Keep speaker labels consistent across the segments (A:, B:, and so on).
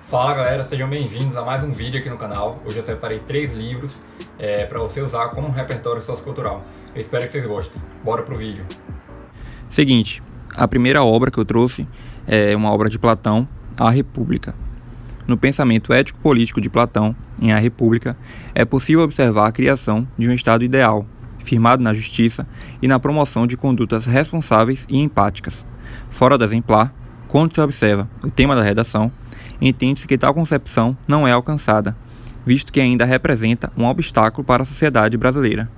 A: Fala galera, sejam bem-vindos a mais um vídeo aqui no canal. Hoje eu separei 3 livros para você usar como um repertório sociocultural. Eu espero que vocês gostem. Bora pro vídeo.
B: Seguinte, a primeira obra que eu trouxe é uma obra de Platão, A República. No pensamento ético-político de Platão, em A República, é possível observar a criação de um Estado ideal, firmado na justiça e na promoção de condutas responsáveis e empáticas. Fora do exemplar, quando se observa o tema da redação, entende-se que tal concepção não é alcançada, visto que ainda representa um obstáculo para a sociedade brasileira.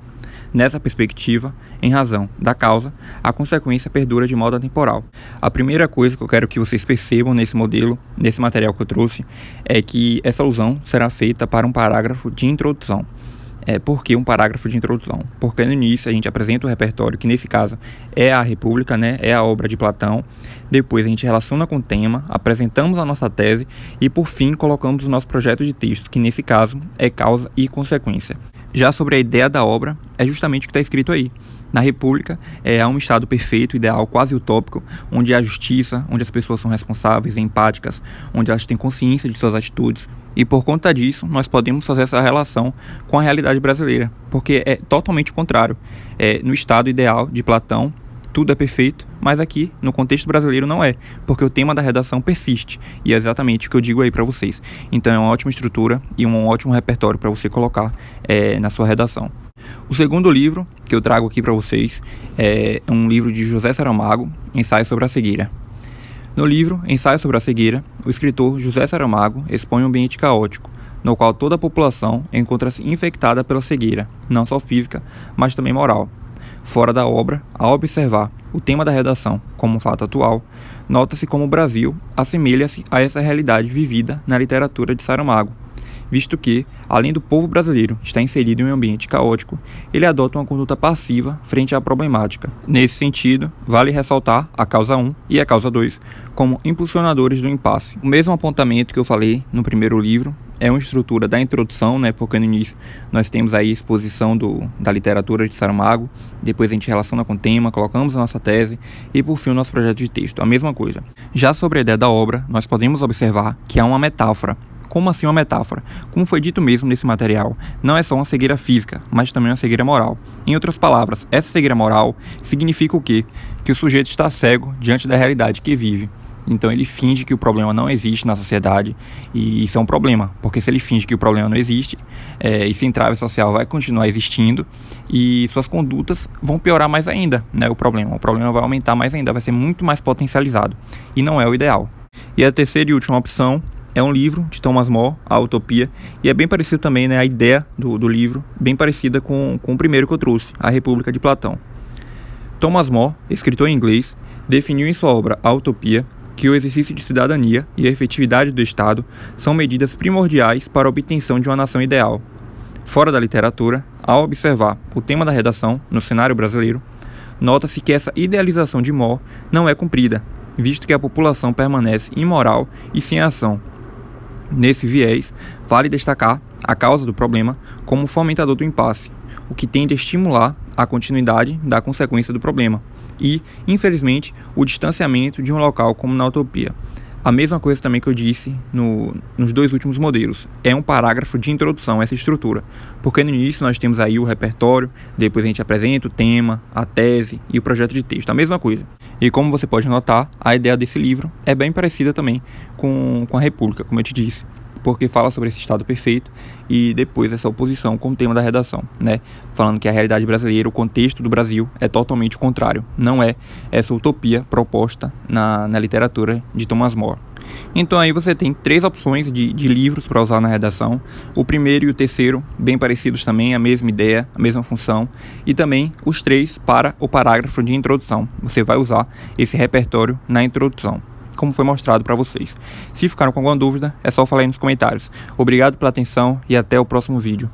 B: Nessa perspectiva, em razão da causa, a consequência perdura de modo atemporal. A primeira coisa que eu quero que vocês percebam nesse modelo, nesse material que eu trouxe, é que essa alusão será feita para um parágrafo de introdução. Por que um parágrafo de introdução? Porque no início a gente apresenta o repertório, que nesse caso é a República, é a obra de Platão. Depois a gente relaciona com o tema, apresentamos a nossa tese e por fim colocamos o nosso projeto de texto, que nesse caso é causa e consequência. Já sobre a ideia da obra, é justamente o que está escrito aí. Na República, há um estado perfeito, ideal, quase utópico, onde há justiça, onde as pessoas são responsáveis e empáticas, onde elas têm consciência de suas atitudes. E por conta disso, nós podemos fazer essa relação com a realidade brasileira, porque é totalmente o contrário. No estado ideal de Platão, tudo é perfeito, mas aqui, no contexto brasileiro, não é, porque o tema da redação persiste, e é exatamente o que eu digo aí para vocês. Então é uma ótima estrutura e um ótimo repertório para você colocar na sua redação. O segundo livro que eu trago aqui para vocês é um livro de José Saramago, Ensaio sobre a Cegueira. No livro Ensaio sobre a Cegueira, o escritor José Saramago expõe um ambiente caótico, no qual toda a população encontra-se infectada pela cegueira, não só física, mas também moral. Fora da obra, ao observar o tema da redação como um fato atual, nota-se como o Brasil assemelha-se a essa realidade vivida na literatura de Saramago, visto que, além do povo brasileiro estar inserido em um ambiente caótico, ele adota uma conduta passiva frente à problemática. Nesse sentido, vale ressaltar a causa 1 e a causa 2 como impulsionadores do impasse. O mesmo apontamento que eu falei no primeiro livro é uma estrutura da introdução, porque no início nós temos aí a exposição da literatura de Saramago, depois a gente relaciona com o tema, colocamos a nossa tese e por fim o nosso projeto de texto, a mesma coisa. Já sobre a ideia da obra, nós podemos observar que há uma metáfora. Como assim uma metáfora? Como foi dito mesmo nesse material, não é só uma cegueira física, mas também uma cegueira moral. Em outras palavras, essa cegueira moral significa o quê? Que o sujeito está cego diante da realidade que vive. Então ele finge que o problema não existe na sociedade, e isso é um problema, porque se ele finge que o problema não existe, esse entrave social vai continuar existindo e suas condutas vão piorar mais ainda, o problema vai aumentar mais ainda, vai ser muito mais potencializado, e não é o ideal. E a terceira e última opção é um livro de Thomas More, A Utopia, e é bem parecido também, a ideia do livro, bem parecida com o primeiro que eu trouxe, A República de Platão. Thomas More, escritor em inglês, definiu em sua obra A Utopia que o exercício de cidadania e a efetividade do Estado são medidas primordiais para a obtenção de uma nação ideal. Fora da literatura, ao observar o tema da redação no cenário brasileiro, nota-se que essa idealização de More não é cumprida, visto que a população permanece imoral e sem ação. Nesse viés, vale destacar a causa do problema como fomentador do impasse, o que tende a estimular a continuidade da consequência do problema e, infelizmente, o distanciamento de um local como na utopia. A mesma coisa também que eu disse nos 2 últimos modelos. É um parágrafo de introdução, essa estrutura. Porque no início nós temos aí o repertório, depois a gente apresenta o tema, a tese e o projeto de texto. A mesma coisa. E como você pode notar, a ideia desse livro é bem parecida também com a República, como eu te disse. Porque fala sobre esse estado perfeito e depois essa oposição com o tema da redação, falando que a realidade brasileira, o contexto do Brasil é totalmente o contrário, não é essa utopia proposta na literatura de Thomas More. Então aí você tem 3 opções de livros para usar na redação, o primeiro e o terceiro bem parecidos também, a mesma ideia, a mesma função, e também os 3 para o parágrafo de introdução, você vai usar esse repertório na introdução, como foi mostrado para vocês. Se ficaram com alguma dúvida, é só falar aí nos comentários. Obrigado pela atenção e até o próximo vídeo.